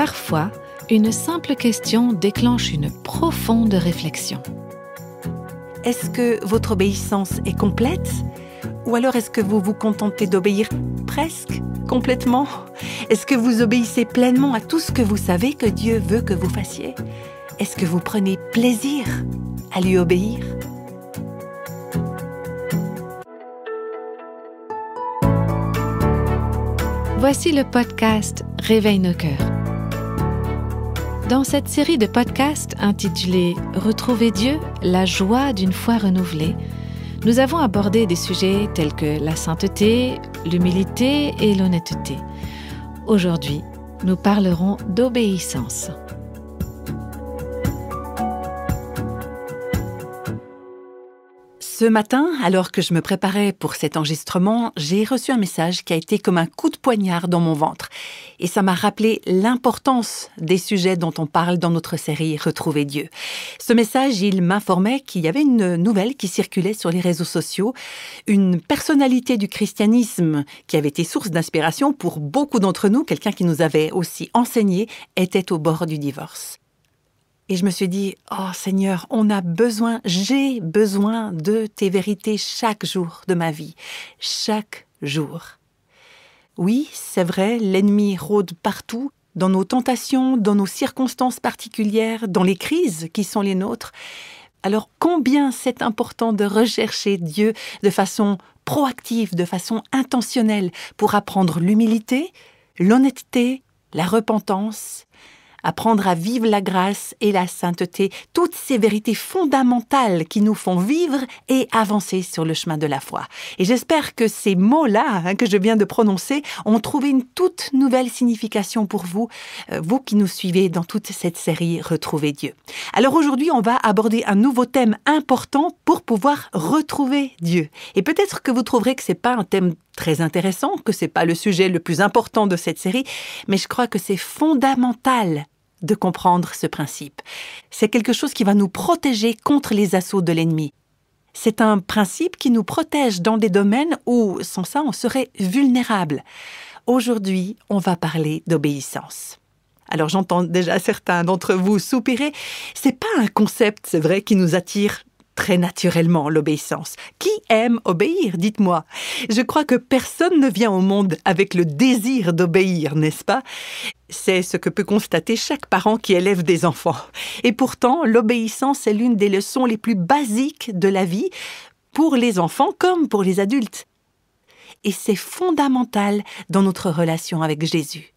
Parfois, une simple question déclenche une profonde réflexion. Est-ce que votre obéissance est complète? Ou alors est-ce que vous vous contentez d'obéir presque, complètement? Est-ce que vous obéissez pleinement à tout ce que vous savez que Dieu veut que vous fassiez? Est-ce que vous prenez plaisir à lui obéir? Voici le podcast Réveille nos cœurs. Dans cette série de podcasts intitulée « Retrouver Dieu, la joie d'une foi renouvelée », nous avons abordé des sujets tels que la sainteté, l'humilité et l'honnêteté. Aujourd'hui, nous parlerons d'obéissance. Ce matin, alors que je me préparais pour cet enregistrement, j'ai reçu un message qui a été comme un coup de poignard dans mon ventre. Et ça m'a rappelé l'importance des sujets dont on parle dans notre série « Retrouver Dieu ». Ce message, il m'informait qu'il y avait une nouvelle qui circulait sur les réseaux sociaux, une personnalité du christianisme qui avait été source d'inspiration pour beaucoup d'entre nous, quelqu'un qui nous avait aussi enseigné, était au bord du divorce. Et je me suis dit, « Oh Seigneur, j'ai besoin de tes vérités chaque jour de ma vie, chaque jour. » Oui, c'est vrai, l'ennemi rôde partout, dans nos tentations, dans nos circonstances particulières, dans les crises qui sont les nôtres. Alors combien c'est important de rechercher Dieu de façon proactive, de façon intentionnelle, pour apprendre l'humilité, l'honnêteté, la repentance, apprendre à vivre la grâce et la sainteté, toutes ces vérités fondamentales qui nous font vivre et avancer sur le chemin de la foi. Et j'espère que ces mots-là que je viens de prononcer ont trouvé une toute nouvelle signification pour vous, vous qui nous suivez dans toute cette série Retrouver Dieu. Alors aujourd'hui, on va aborder un nouveau thème important pour pouvoir retrouver Dieu. Et peut-être que vous trouverez que c'est pas un thème très intéressant, que c'est pas le sujet le plus important de cette série, mais je crois que c'est fondamental de comprendre ce principe. C'est quelque chose qui va nous protéger contre les assauts de l'ennemi. C'est un principe qui nous protège dans des domaines où, sans ça, on serait vulnérable. Aujourd'hui, on va parler d'obéissance. Alors j'entends déjà certains d'entre vous soupirer. C'est pas un concept, c'est vrai, qui nous attire très naturellement, l'obéissance. Qui aime obéir, dites-moi? Je crois que personne ne vient au monde avec le désir d'obéir, n'est-ce pas? C'est ce que peut constater chaque parent qui élève des enfants. Et pourtant, l'obéissance est l'une des leçons les plus basiques de la vie, pour les enfants comme pour les adultes. Et c'est fondamental dans notre relation avec Jésus.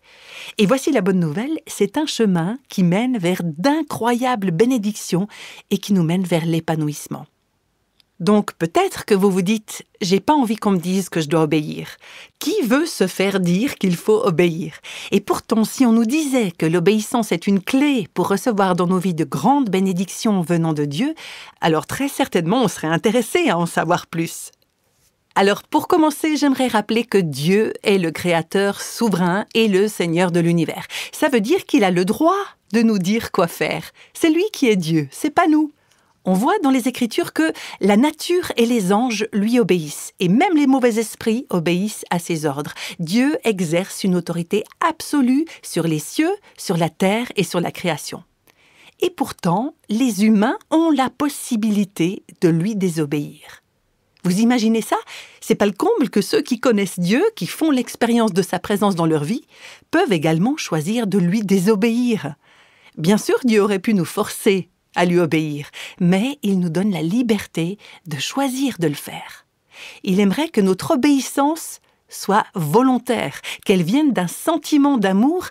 Et voici la bonne nouvelle, c'est un chemin qui mène vers d'incroyables bénédictions et qui nous mène vers l'épanouissement. Donc peut-être que vous vous dites « j'ai pas envie qu'on me dise que je dois obéir ». Qui veut se faire dire qu'il faut obéir? Et pourtant, si on nous disait que l'obéissance est une clé pour recevoir dans nos vies de grandes bénédictions venant de Dieu, alors très certainement on serait intéressé à en savoir plus. Alors, pour commencer, j'aimerais rappeler que Dieu est le Créateur souverain et le Seigneur de l'univers. Ça veut dire qu'il a le droit de nous dire quoi faire. C'est lui qui est Dieu, c'est pas nous. On voit dans les Écritures que la nature et les anges lui obéissent, et même les mauvais esprits obéissent à ses ordres. Dieu exerce une autorité absolue sur les cieux, sur la terre et sur la création. Et pourtant, les humains ont la possibilité de lui désobéir. Vous imaginez ça? C'est pas le comble que ceux qui connaissent Dieu, qui font l'expérience de sa présence dans leur vie, peuvent également choisir de lui désobéir. Bien sûr, Dieu aurait pu nous forcer à lui obéir, mais il nous donne la liberté de choisir de le faire. Il aimerait que notre obéissance soit volontaire, qu'elle vienne d'un sentiment d'amour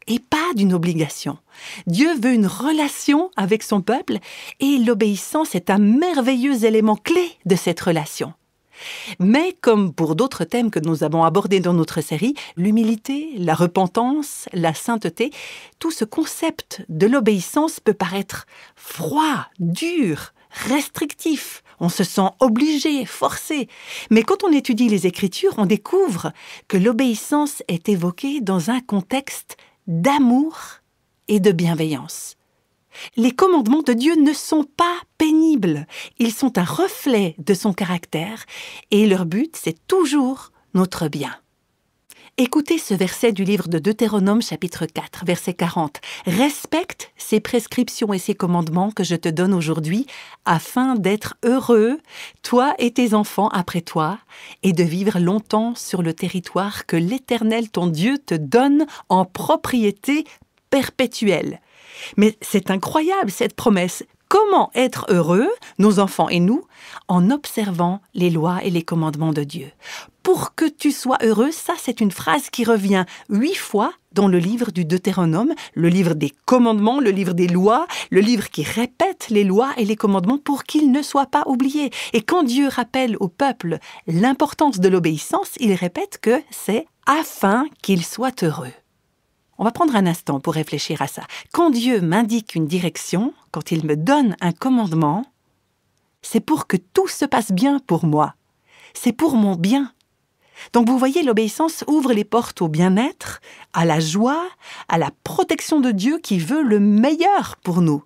et pas d'une obligation. Dieu veut une relation avec son peuple et l'obéissance est un merveilleux élément clé de cette relation. Mais comme pour d'autres thèmes que nous avons abordés dans notre série, l'humilité, la repentance, la sainteté, tout ce concept de l'obéissance peut paraître froid, dur, restrictif. On se sent obligé, forcé. Mais quand on étudie les Écritures, on découvre que l'obéissance est évoquée dans un contexte d'amour et de bienveillance. Les commandements de Dieu ne sont pas pénibles. Ils sont un reflet de son caractère et leur but, c'est toujours notre bien. Écoutez ce verset du livre de Deutéronome chapitre 4, verset 40. « Respecte ces prescriptions et ces commandements que je te donne aujourd'hui, afin d'être heureux, toi et tes enfants après toi, et de vivre longtemps sur le territoire que l'Éternel ton Dieu te donne en propriété perpétuelle. » Mais c'est incroyable cette promesse. Comment être heureux, nos enfants et nous, en observant les lois et les commandements de Dieu? Pour que tu sois heureux, ça c'est une phrase qui revient 8 fois dans le livre du Deutéronome, le livre des commandements, le livre des lois, le livre qui répète les lois et les commandements pour qu'ils ne soient pas oubliés. Et quand Dieu rappelle au peuple l'importance de l'obéissance, il répète que c'est afin qu'ils soient heureux. On va prendre un instant pour réfléchir à ça. Quand Dieu m'indique une direction, quand il me donne un commandement, c'est pour que tout se passe bien pour moi. C'est pour mon bien. Donc vous voyez, l'obéissance ouvre les portes au bien-être, à la joie, à la protection de Dieu qui veut le meilleur pour nous.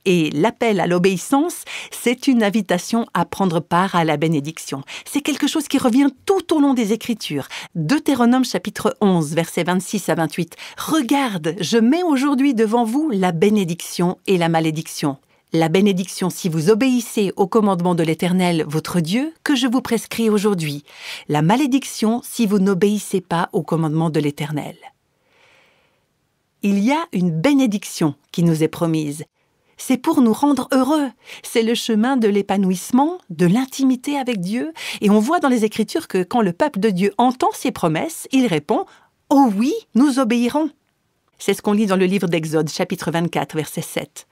Et l'appel à l'obéissance, c'est une invitation à prendre part à la bénédiction. C'est quelque chose qui revient tout au long des Écritures. Deutéronome chapitre 11, versets 26 à 28. « Regarde, je mets aujourd'hui devant vous la bénédiction et la malédiction. La bénédiction si vous obéissez au commandement de l'Éternel, votre Dieu, que je vous prescris aujourd'hui. La malédiction si vous n'obéissez pas au commandement de l'Éternel. » Il y a une bénédiction qui nous est promise. C'est pour nous rendre heureux. C'est le chemin de l'épanouissement, de l'intimité avec Dieu. Et on voit dans les Écritures que quand le peuple de Dieu entend ces promesses, il répond « Oh oui, nous obéirons ». C'est ce qu'on lit dans le livre d'Exode, chapitre 24, verset 7.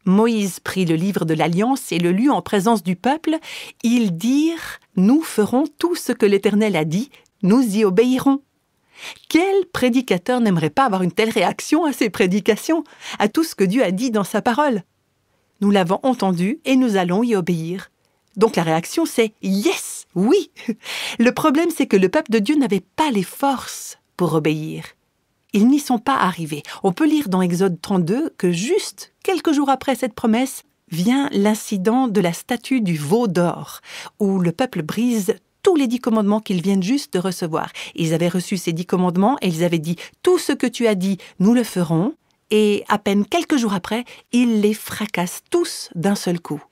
Moïse prit le livre de l'Alliance et le lut en présence du peuple. Ils dirent « Nous ferons tout ce que l'Éternel a dit, nous y obéirons ». Quel prédicateur n'aimerait pas avoir une telle réaction à ses prédications, à tout ce que Dieu a dit dans sa parole? Nous l'avons entendu et nous allons y obéir. Donc la réaction c'est « Yes, oui !» Le problème c'est que le peuple de Dieu n'avait pas les forces pour obéir. Ils n'y sont pas arrivés. On peut lire dans Exode 32 que juste quelques jours après cette promesse, vient l'incident de la statue du veau d'or, où le peuple brise tous les 10 commandements qu'ils viennent juste de recevoir. Ils avaient reçu ces 10 commandements et ils avaient dit « Tout ce que tu as dit, nous le ferons ». Et à peine quelques jours après, ils les fracassent tous d'un seul coup.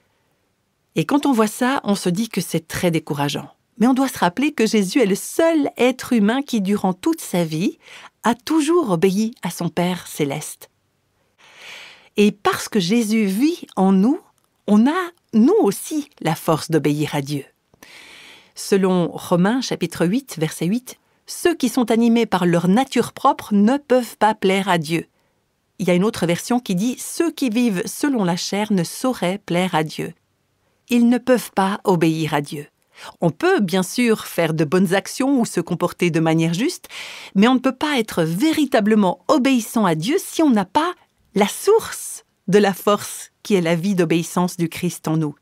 Et quand on voit ça, on se dit que c'est très décourageant. Mais on doit se rappeler que Jésus est le seul être humain qui, durant toute sa vie, a toujours obéi à son Père céleste. Et parce que Jésus vit en nous, on a, nous aussi, la force d'obéir à Dieu. Selon Romains chapitre 8, verset 8, « Ceux qui sont animés par leur nature propre ne peuvent pas plaire à Dieu. » Il y a une autre version qui dit « Ceux qui vivent selon la chair ne sauraient plaire à Dieu. » Ils ne peuvent pas obéir à Dieu. On peut bien sûr faire de bonnes actions ou se comporter de manière juste, mais on ne peut pas être véritablement obéissant à Dieu si on n'a pas la source de la force qui est la vie d'obéissance du Christ en nous.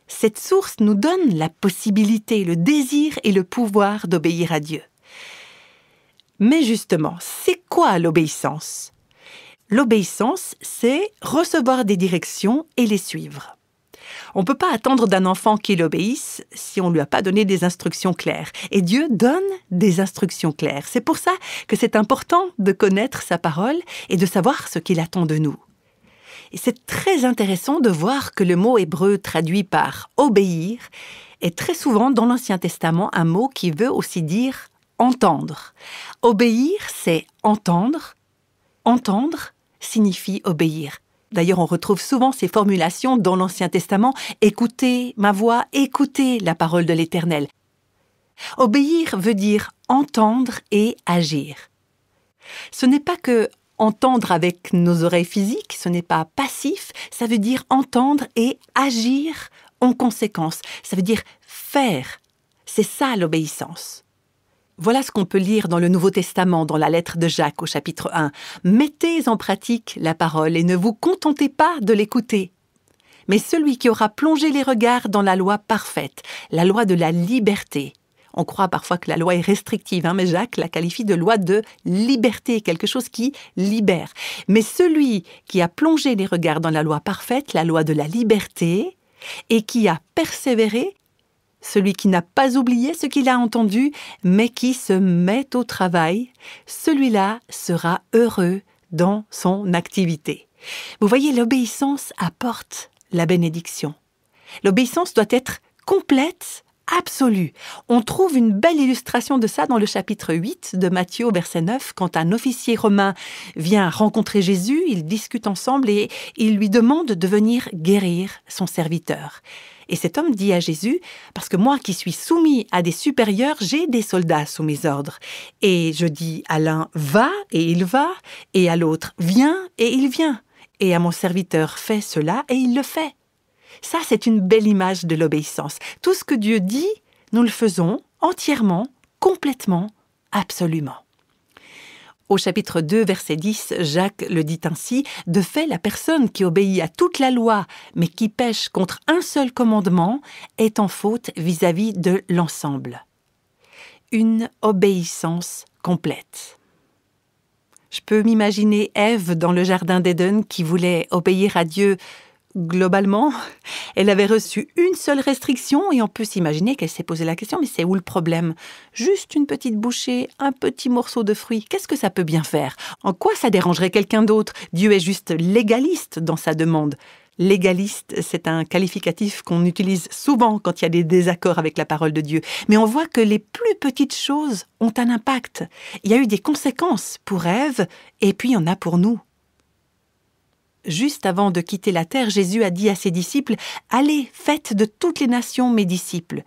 Cette source nous donne la possibilité, le désir et le pouvoir d'obéir à Dieu. Mais justement, c'est quoi l'obéissance? L'obéissance, c'est recevoir des directions et les suivre. On ne peut pas attendre d'un enfant qu'il obéisse si on ne lui a pas donné des instructions claires. Et Dieu donne des instructions claires. C'est pour ça que c'est important de connaître sa parole et de savoir ce qu'il attend de nous. Et c'est très intéressant de voir que le mot hébreu traduit par « obéir » est très souvent dans l'Ancien Testament un mot qui veut aussi dire « entendre ». Obéir, c'est entendre. Entendre signifie obéir. D'ailleurs, on retrouve souvent ces formulations dans l'Ancien Testament « écoutez ma voix, écoutez la parole de l'Éternel ». Obéir veut dire entendre et agir. Ce n'est pas que entendre avec nos oreilles physiques, ce n'est pas passif, ça veut dire entendre et agir en conséquence. Ça veut dire faire. C'est ça l'obéissance. Voilà ce qu'on peut lire dans le Nouveau Testament, dans la lettre de Jacques au chapitre 1. « Mettez en pratique la parole et ne vous contentez pas de l'écouter. Mais celui qui aura plongé les regards dans la loi parfaite, la loi de la liberté. » On croit parfois que la loi est restrictive, mais Jacques la qualifie de loi de liberté, quelque chose qui libère. Mais celui qui a plongé les regards dans la loi parfaite, la loi de la liberté, et qui a persévéré, celui qui n'a pas oublié ce qu'il a entendu, mais qui se met au travail, celui-là sera heureux dans son activité. Vous voyez, l'obéissance apporte la bénédiction. L'obéissance doit être complète, absolue. On trouve une belle illustration de ça dans le chapitre 8 de Matthieu, au verset 9, quand un officier romain vient rencontrer Jésus, ils discutent ensemble et il lui demande de venir guérir son serviteur. Et cet homme dit à Jésus, « Parce que moi qui suis soumis à des supérieurs, j'ai des soldats sous mes ordres. Et je dis à l'un, va, et il va, et à l'autre, viens, et il vient. Et à mon serviteur, fais cela, et il le fait. » Ça, c'est une belle image de l'obéissance. Tout ce que Dieu dit, nous le faisons entièrement, complètement, absolument. Au chapitre 2, verset 10, Jacques le dit ainsi, « De fait, la personne qui obéit à toute la loi, mais qui pêche contre un seul commandement, est en faute vis-à-vis de l'ensemble. » Une obéissance complète. Je peux m'imaginer Ève dans le jardin d'Éden qui voulait obéir à Dieu. Globalement, elle avait reçu une seule restriction et on peut s'imaginer qu'elle s'est posé la question, mais c'est où le problème? Juste une petite bouchée, un petit morceau de fruit, qu'est-ce que ça peut bien faire? En quoi ça dérangerait quelqu'un d'autre? Dieu est juste légaliste dans sa demande. Légaliste, c'est un qualificatif qu'on utilise souvent quand il y a des désaccords avec la parole de Dieu. Mais on voit que les plus petites choses ont un impact. Il y a eu des conséquences pour Ève et puis il y en a pour nous. Juste avant de quitter la terre, Jésus a dit à ses disciples « Allez, faites de toutes les nations mes disciples. »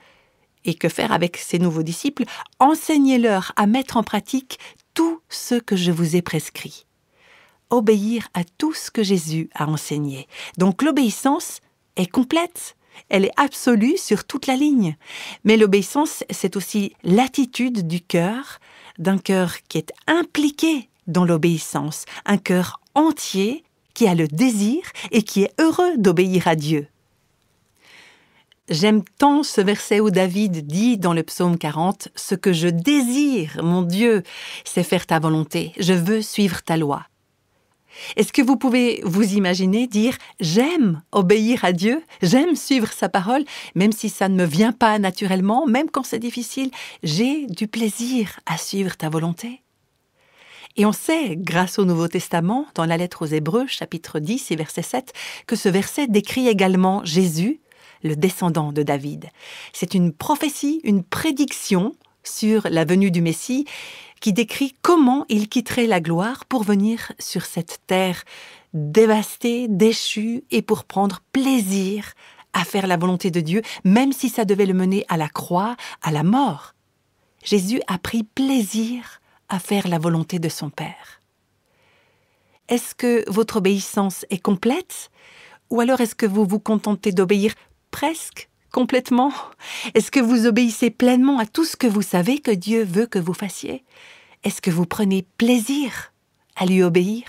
Et que faire avec ces nouveaux disciples? Enseignez-leur à mettre en pratique tout ce que je vous ai prescrit. Obéir à tout ce que Jésus a enseigné. Donc l'obéissance est complète, elle est absolue sur toute la ligne. Mais l'obéissance, c'est aussi l'attitude du cœur, d'un cœur qui est impliqué dans l'obéissance, un cœur entier, qui a le désir et qui est heureux d'obéir à Dieu. J'aime tant ce verset où David dit dans le psaume 40 « Ce que je désire, mon Dieu, c'est faire ta volonté. Je veux suivre ta loi. » Est-ce que vous pouvez vous imaginer dire « J'aime obéir à Dieu, j'aime suivre sa parole, même si ça ne me vient pas naturellement, même quand c'est difficile, j'ai du plaisir à suivre ta volonté ?» Et on sait, grâce au Nouveau Testament, dans la lettre aux Hébreux, chapitre 10 et verset 7, que ce verset décrit également Jésus, le descendant de David. C'est une prophétie, une prédiction sur la venue du Messie qui décrit comment il quitterait la gloire pour venir sur cette terre dévastée, déchue, et pour prendre plaisir à faire la volonté de Dieu, même si ça devait le mener à la croix, à la mort. Jésus a pris plaisir à faire la volonté de son Père. Est-ce que votre obéissance est complète? Ou alors est-ce que vous vous contentez d'obéir presque complètement? Est-ce que vous obéissez pleinement à tout ce que vous savez que Dieu veut que vous fassiez? Est-ce que vous prenez plaisir à lui obéir?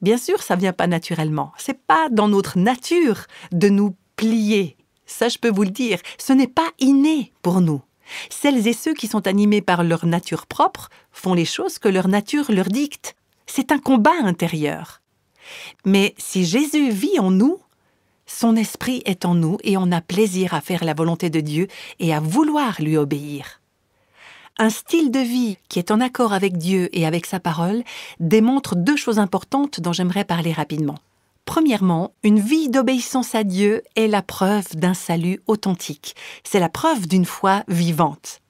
Bien sûr, ça ne vient pas naturellement. Ce n'est pas dans notre nature de nous plier. Ça, je peux vous le dire. Ce n'est pas inné pour nous. Celles et ceux qui sont animés par leur nature propre font les choses que leur nature leur dicte. C'est un combat intérieur. Mais si Jésus vit en nous, son esprit est en nous et on a plaisir à faire la volonté de Dieu et à vouloir lui obéir. Un style de vie qui est en accord avec Dieu et avec sa parole démontre deux choses importantes dont j'aimerais parler rapidement. Premièrement, une vie d'obéissance à Dieu est la preuve d'un salut authentique. C'est la preuve d'une foi vivante.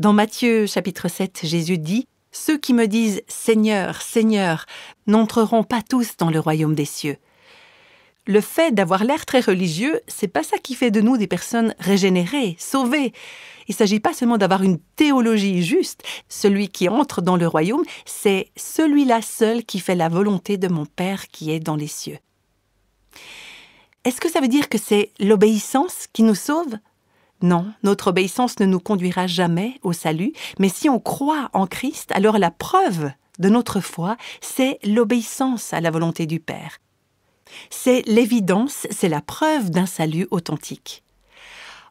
Dans Matthieu chapitre 7, Jésus dit « Ceux qui me disent « Seigneur, Seigneur » n'entreront pas tous dans le royaume des cieux. » Le fait d'avoir l'air très religieux, c'est pas ça qui fait de nous des personnes régénérées, sauvées. Il ne s'agit pas seulement d'avoir une théologie juste. Celui qui entre dans le royaume, c'est celui-là seul qui fait la volonté de mon Père qui est dans les cieux. Est-ce que ça veut dire que c'est l'obéissance qui nous sauve? Non, notre obéissance ne nous conduira jamais au salut, mais si on croit en Christ, alors la preuve de notre foi, c'est l'obéissance à la volonté du Père. C'est l'évidence, c'est la preuve d'un salut authentique.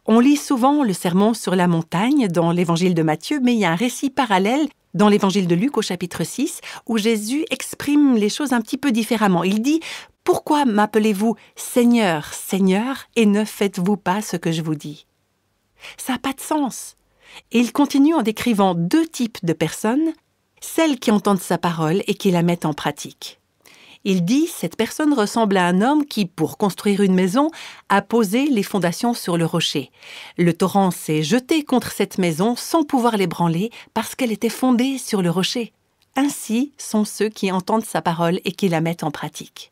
On lit souvent le sermon sur la montagne dans l'évangile de Matthieu, mais il y a un récit parallèle dans l'évangile de Luc au chapitre 6, où Jésus exprime les choses un petit peu différemment. Il dit « Pourquoi m'appelez-vous Seigneur, Seigneur, et ne faites-vous pas ce que je vous dis ?» Ça n'a pas de sens. Et il continue en décrivant 2 types de personnes, celles qui entendent sa parole et qui la mettent en pratique. Il dit, cette personne ressemble à un homme qui, pour construire une maison, a posé les fondations sur le rocher. Le torrent s'est jeté contre cette maison sans pouvoir l'ébranler parce qu'elle était fondée sur le rocher. Ainsi sont ceux qui entendent sa parole et qui la mettent en pratique.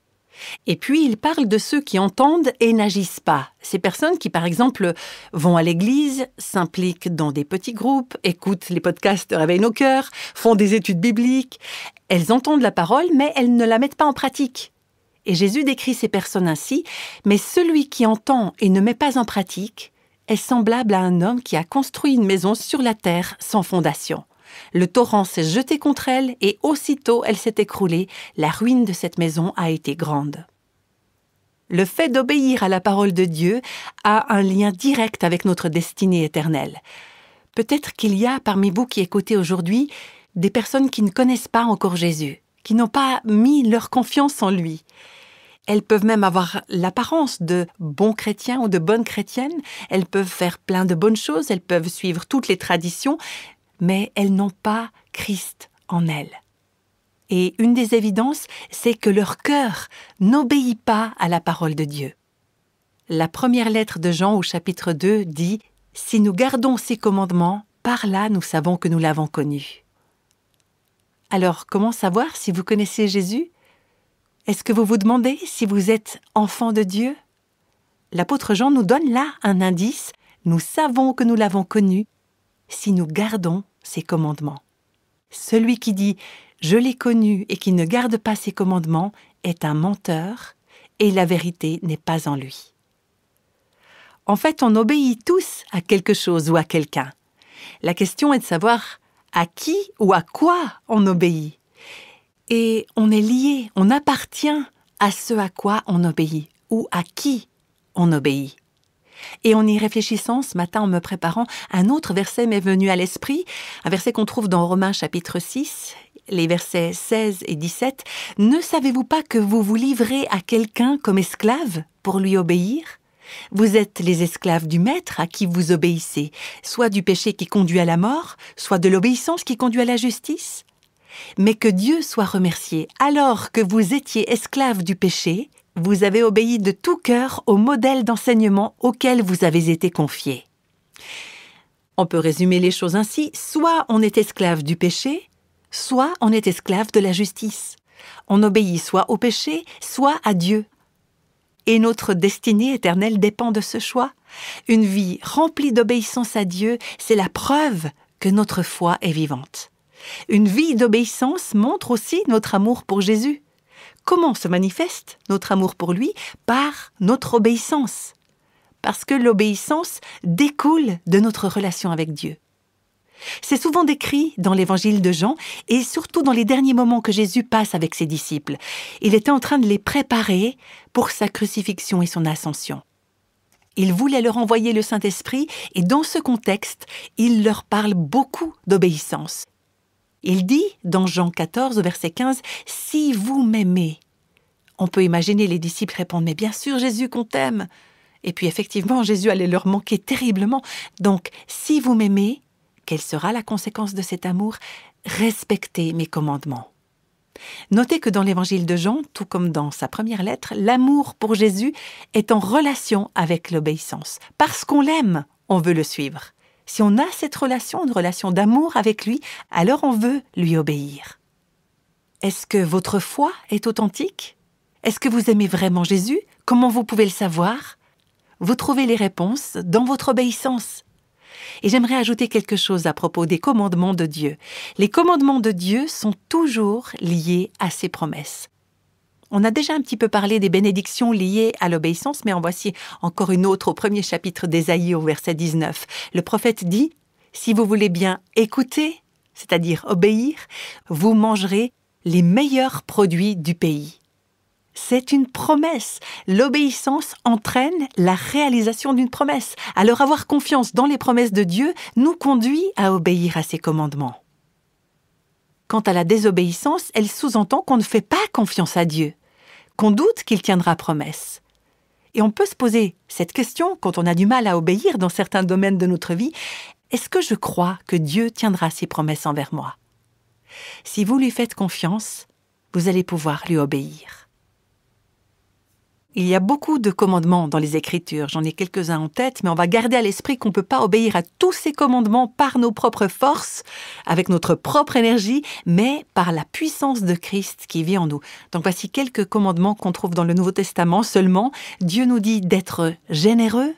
Et puis, il parle de ceux qui entendent et n'agissent pas. Ces personnes qui, par exemple, vont à l'église, s'impliquent dans des petits groupes, écoutent les podcasts de Réveille nos cœurs, font des études bibliques. Elles entendent la parole, mais elles ne la mettent pas en pratique. Et Jésus décrit ces personnes ainsi, mais celui qui entend et ne met pas en pratique est semblable à un homme qui a construit une maison sur la terre sans fondation. Le torrent s'est jeté contre elle et aussitôt elle s'est écroulée. La ruine de cette maison a été grande. Le fait d'obéir à la parole de Dieu a un lien direct avec notre destinée éternelle. Peut-être qu'il y a parmi vous qui écoutez aujourd'hui des personnes qui ne connaissent pas encore Jésus, qui n'ont pas mis leur confiance en lui. Elles peuvent même avoir l'apparence de bons chrétiens ou de bonnes chrétiennes. Elles peuvent faire plein de bonnes choses, elles peuvent suivre toutes les traditions, mais elles n'ont pas Christ en elles. Et une des évidences, c'est que leur cœur n'obéit pas à la parole de Dieu. La première lettre de Jean au chapitre 2 dit « Si nous gardons ses commandements, par là nous savons que nous l'avons connu. » Alors, comment savoir si vous connaissez Jésus? Est-ce que vous vous demandez si vous êtes enfant de Dieu? L'apôtre Jean nous donne là un indice. Nous savons que nous l'avons connu si nous gardons ses commandements. Celui qui dit « Je l'ai connu » et qui ne garde pas ses commandements est un menteur et la vérité n'est pas en lui. En fait, on obéit tous à quelque chose ou à quelqu'un. La question est de savoir à qui ou à quoi on obéit. Et on est lié, on appartient à ce à quoi on obéit ou à qui on obéit. Et en y réfléchissant ce matin en me préparant, un autre verset m'est venu à l'esprit, un verset qu'on trouve dans Romains chapitre 6, les versets 16 et 17. « Ne savez-vous pas que vous vous livrez à quelqu'un comme esclave pour lui obéir ? Vous êtes les esclaves du maître à qui vous obéissez, soit du péché qui conduit à la mort, soit de l'obéissance qui conduit à la justice. Mais que Dieu soit remercié, alors que vous étiez esclaves du péché, vous avez obéi de tout cœur au modèle d'enseignement auquel vous avez été confiés. » On peut résumer les choses ainsi, soit on est esclave du péché, soit on est esclave de la justice. On obéit soit au péché, soit à Dieu. Et notre destinée éternelle dépend de ce choix. Une vie remplie d'obéissance à Dieu, c'est la preuve que notre foi est vivante. Une vie d'obéissance montre aussi notre amour pour Jésus. Comment se manifeste notre amour pour lui? Par notre obéissance. Parce que l'obéissance découle de notre relation avec Dieu. C'est souvent décrit dans l'évangile de Jean et surtout dans les derniers moments que Jésus passe avec ses disciples. Il était en train de les préparer pour sa crucifixion et son ascension. Il voulait leur envoyer le Saint-Esprit et dans ce contexte, il leur parle beaucoup d'obéissance. Il dit, dans Jean 14, verset 15, « Si vous m'aimez », on peut imaginer les disciples répondre « Mais bien sûr, Jésus, qu'on t'aime !» Et puis effectivement, Jésus allait leur manquer terriblement. Donc, si vous m'aimez, quelle sera la conséquence de cet amour? Respectez mes commandements. Notez que dans l'évangile de Jean, tout comme dans sa première lettre, l'amour pour Jésus est en relation avec l'obéissance. Parce qu'on l'aime, on veut le suivre. Si on a cette relation, une relation d'amour avec lui, alors on veut lui obéir. Est-ce que votre foi est authentique? Est-ce que vous aimez vraiment Jésus? Comment vous pouvez le savoir? Vous trouvez les réponses dans votre obéissance. Et j'aimerais ajouter quelque chose à propos des commandements de Dieu. Les commandements de Dieu sont toujours liés à ses promesses. On a déjà un petit peu parlé des bénédictions liées à l'obéissance, mais en voici encore une autre au premier chapitre d'Ésaïe au verset 19. Le prophète dit « Si vous voulez bien écouter, c'est-à-dire obéir, vous mangerez les meilleurs produits du pays. » C'est une promesse. L'obéissance entraîne la réalisation d'une promesse. Alors avoir confiance dans les promesses de Dieu nous conduit à obéir à ses commandements. Quant à la désobéissance, elle sous-entend qu'on ne fait pas confiance à Dieu, qu'on doute qu'il tiendra promesse. Et on peut se poser cette question quand on a du mal à obéir dans certains domaines de notre vie. Est-ce que je crois que Dieu tiendra ses promesses envers moi? Si vous lui faites confiance, vous allez pouvoir lui obéir. Il y a beaucoup de commandements dans les Écritures, j'en ai quelques-uns en tête, mais on va garder à l'esprit qu'on ne peut pas obéir à tous ces commandements par nos propres forces, avec notre propre énergie, mais par la puissance de Christ qui vit en nous. Donc voici quelques commandements qu'on trouve dans le Nouveau Testament seulement. Dieu nous dit d'être généreux,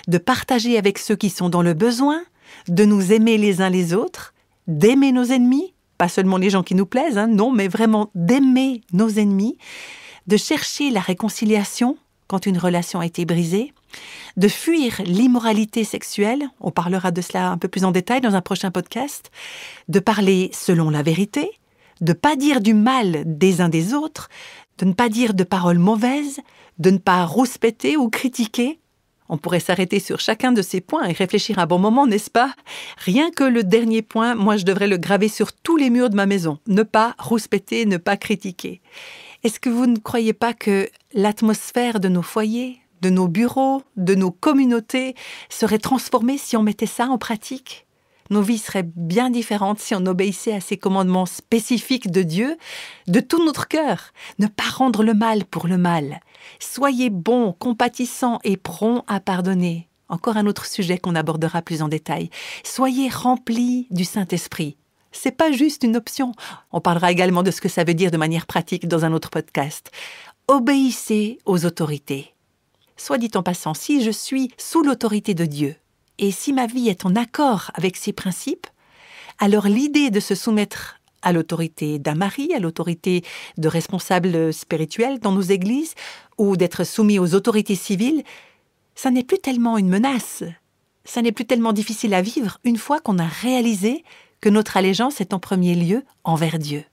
de partager avec ceux qui sont dans le besoin, de nous aimer les uns les autres, d'aimer nos ennemis, pas seulement les gens qui nous plaisent, non, mais vraiment d'aimer nos ennemis, de chercher la réconciliation quand une relation a été brisée, de fuir l'immoralité sexuelle, on parlera de cela un peu plus en détail dans un prochain podcast, de parler selon la vérité, de ne pas dire du mal des uns des autres, de ne pas dire de paroles mauvaises, de ne pas rouspéter ou critiquer. On pourrait s'arrêter sur chacun de ces points et réfléchir un bon moment, n'est-ce pas? Rien que le dernier point, moi je devrais le graver sur tous les murs de ma maison. Ne pas rouspéter, ne pas critiquer. Est-ce que vous ne croyez pas que l'atmosphère de nos foyers, de nos bureaux, de nos communautés serait transformée si on mettait ça en pratique? Nos vies seraient bien différentes si on obéissait à ces commandements spécifiques de Dieu, de tout notre cœur. Ne pas rendre le mal pour le mal. Soyez bons, compatissants et prompts à pardonner. Encore un autre sujet qu'on abordera plus en détail. Soyez remplis du Saint-Esprit. C'est pas juste une option. On parlera également de ce que ça veut dire de manière pratique dans un autre podcast. Obéissez aux autorités. Soit dit en passant, si je suis sous l'autorité de Dieu, et si ma vie est en accord avec ses principes, alors l'idée de se soumettre à l'autorité d'un mari, à l'autorité de responsables spirituels dans nos églises, ou d'être soumis aux autorités civiles, ça n'est plus tellement une menace, ça n'est plus tellement difficile à vivre une fois qu'on a réalisé que notre allégeance est en premier lieu envers Dieu.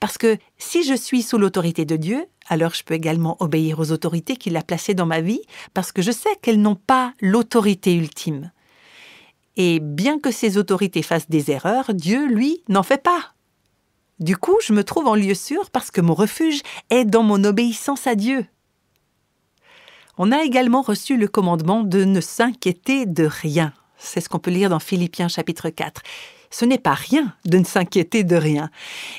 Parce que si je suis sous l'autorité de Dieu, alors je peux également obéir aux autorités qu'il a placées dans ma vie, parce que je sais qu'elles n'ont pas l'autorité ultime. Et bien que ces autorités fassent des erreurs, Dieu, lui, n'en fait pas. Du coup, je me trouve en lieu sûr parce que mon refuge est dans mon obéissance à Dieu. On a également reçu le commandement de ne s'inquiéter de rien. C'est ce qu'on peut lire dans Philippiens chapitre 4. Ce n'est pas rien de ne s'inquiéter de rien.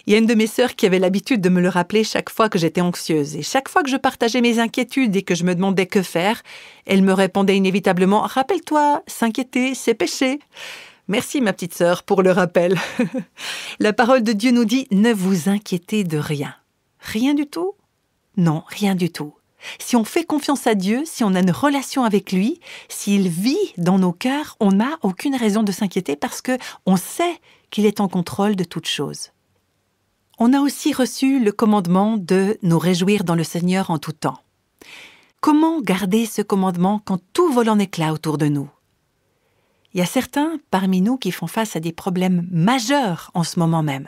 Il y a une de mes sœurs qui avait l'habitude de me le rappeler chaque fois que j'étais anxieuse. Et chaque fois que je partageais mes inquiétudes et que je me demandais que faire, elle me répondait inévitablement « Rappelle-toi, s'inquiéter, c'est péché ». Merci ma petite sœur pour le rappel. La parole de Dieu nous dit « Ne vous inquiétez de rien ». Rien du tout? Non, rien du tout. Si on fait confiance à Dieu, si on a une relation avec lui, s'il vit dans nos cœurs, on n'a aucune raison de s'inquiéter parce qu'on sait qu'il est en contrôle de toutes choses. On a aussi reçu le commandement de nous réjouir dans le Seigneur en tout temps. Comment garder ce commandement quand tout vole en éclats autour de nous? Il y a certains parmi nous qui font face à des problèmes majeurs en ce moment même.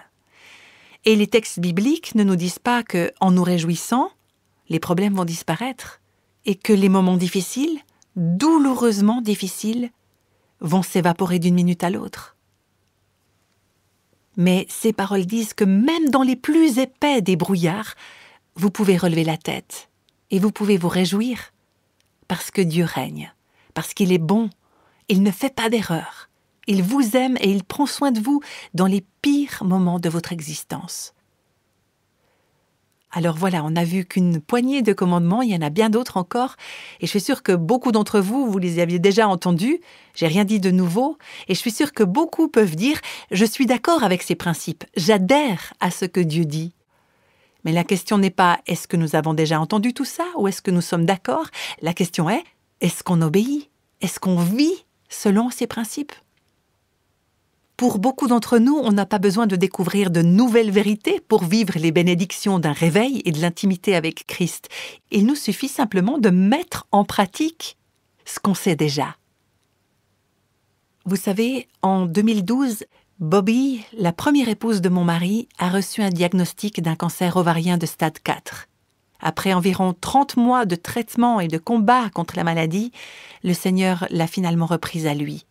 Et les textes bibliques ne nous disent pas qu'en nous réjouissant, les problèmes vont disparaître et que les moments difficiles, douloureusement difficiles, vont s'évaporer d'une minute à l'autre. Mais ces paroles disent que même dans les plus épais des brouillards, vous pouvez relever la tête et vous pouvez vous réjouir parce que Dieu règne, parce qu'il est bon, il ne fait pas d'erreur, il vous aime et il prend soin de vous dans les pires moments de votre existence. Alors voilà, on a vu qu'une poignée de commandements, il y en a bien d'autres encore, et je suis sûre que beaucoup d'entre vous, vous les aviez déjà entendus, j'ai rien dit de nouveau, et je suis sûre que beaucoup peuvent dire « Je suis d'accord avec ces principes, j'adhère à ce que Dieu dit ». Mais la question n'est pas « Est-ce que nous avons déjà entendu tout ça ?» ou « Est-ce que nous sommes d'accord ?» La question est « Est-ce qu'on obéit? Est-ce qu'on vit selon ces principes ?» Pour beaucoup d'entre nous, on n'a pas besoin de découvrir de nouvelles vérités pour vivre les bénédictions d'un réveil et de l'intimité avec Christ. Il nous suffit simplement de mettre en pratique ce qu'on sait déjà. Vous savez, en 2012, Bobby, la première épouse de mon mari, a reçu un diagnostic d'un cancer ovarien de stade 4. Après environ 30 mois de traitement et de combat contre la maladie, le Seigneur l'a finalement reprise à lui.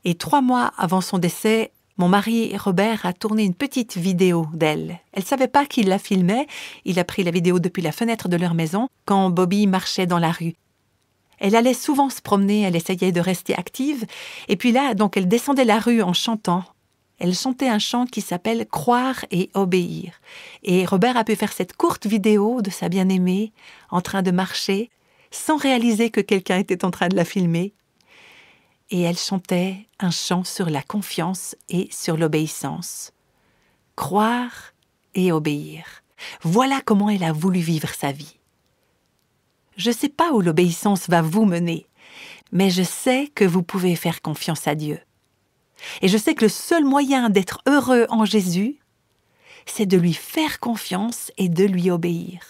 Et 3 mois avant son décès, Mon mari Robert a tourné une petite vidéo d'elle. Elle ne savait pas qu'il la filmait. Il a pris la vidéo depuis la fenêtre de leur maison quand Bobby marchait dans la rue. Elle allait souvent se promener, elle essayait de rester active. Et puis là, donc, elle descendait la rue en chantant. Elle chantait un chant qui s'appelle « Croire et obéir ». Et Robert a pu faire cette courte vidéo de sa bien-aimée en train de marcher, sans réaliser que quelqu'un était en train de la filmer. Et elle chantait un chant sur la confiance et sur l'obéissance. Croire et obéir. Voilà comment elle a voulu vivre sa vie. Je ne sais pas où l'obéissance va vous mener, mais je sais que vous pouvez faire confiance à Dieu. Et je sais que le seul moyen d'être heureux en Jésus, c'est de lui faire confiance et de lui obéir.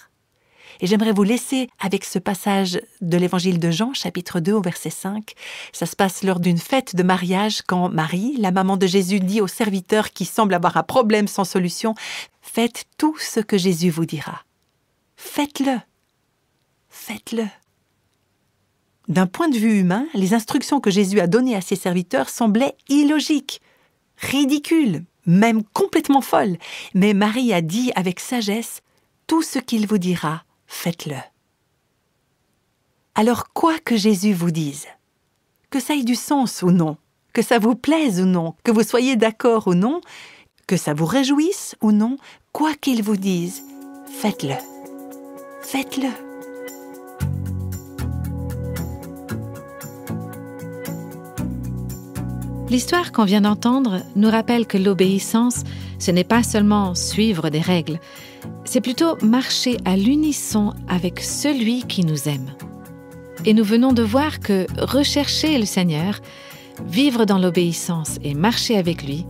Et j'aimerais vous laisser avec ce passage de l'évangile de Jean, chapitre 2, au verset 5. Ça se passe lors d'une fête de mariage quand Marie, la maman de Jésus, dit au serviteur qui semble avoir un problème sans solution, « Faites tout ce que Jésus vous dira. Faites-le. Faites-le. » D'un point de vue humain, les instructions que Jésus a données à ses serviteurs semblaient illogiques, ridicules, même complètement folles. Mais Marie a dit avec sagesse, « Tout ce qu'il vous dira, faites-le. » Alors quoi que Jésus vous dise, que ça ait du sens ou non, que ça vous plaise ou non, que vous soyez d'accord ou non, que ça vous réjouisse ou non, quoi qu'il vous dise, faites-le. Faites-le. L'histoire qu'on vient d'entendre nous rappelle que l'obéissance, ce n'est pas seulement suivre des règles, c'est plutôt marcher à l'unisson avec celui qui nous aime. Et nous venons de voir que rechercher le Seigneur, vivre dans l'obéissance et marcher avec lui,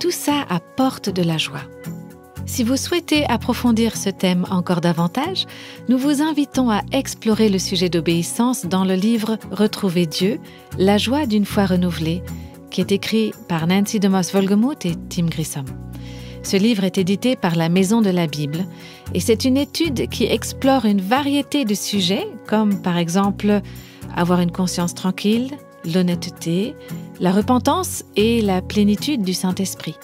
tout ça apporte de la joie. Si vous souhaitez approfondir ce thème encore davantage, nous vous invitons à explorer le sujet d'obéissance dans le livre « Retrouver Dieu, la joie d'une foi renouvelée » qui est écrit par Nancy DeMoss Wolgemuth et Tim Grissom. Ce livre est édité par la Maison de la Bible et c'est une étude qui explore une variété de sujets comme par exemple avoir une conscience tranquille, l'honnêteté, la repentance et la plénitude du Saint-Esprit.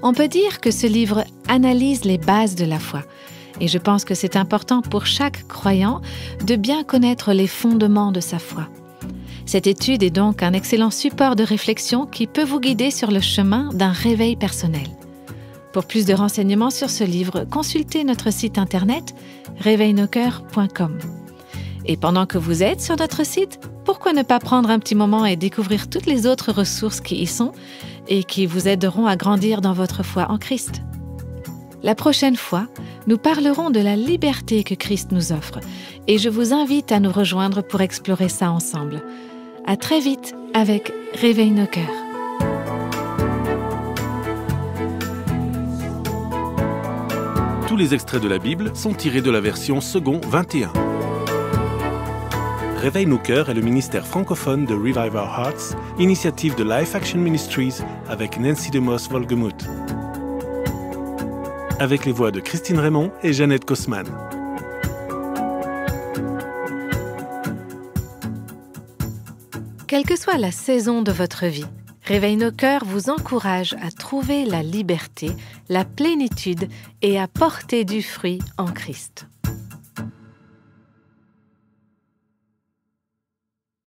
On peut dire que ce livre analyse les bases de la foi et je pense que c'est important pour chaque croyant de bien connaître les fondements de sa foi. Cette étude est donc un excellent support de réflexion qui peut vous guider sur le chemin d'un réveil personnel. Pour plus de renseignements sur ce livre, consultez notre site internet réveilnoscoeurs.com. Et pendant que vous êtes sur notre site, pourquoi ne pas prendre un petit moment et découvrir toutes les autres ressources qui y sont et qui vous aideront à grandir dans votre foi en Christ? La prochaine fois, nous parlerons de la liberté que Christ nous offre et je vous invite à nous rejoindre pour explorer ça ensemble. À très vite avec Réveille nos cœurs. Tous les extraits de la Bible sont tirés de la version second 21. Réveille nos cœurs est le ministère francophone de Revive Our Hearts, initiative de Life Action Ministries avec Nancy DeMoss Wolgemuth. Avec les voix de Christine Raymond et Jeannette Kosman. Quelle que soit la saison de votre vie, Réveille nos cœurs vous encourage à trouver la liberté, la plénitude et à porter du fruit en Christ.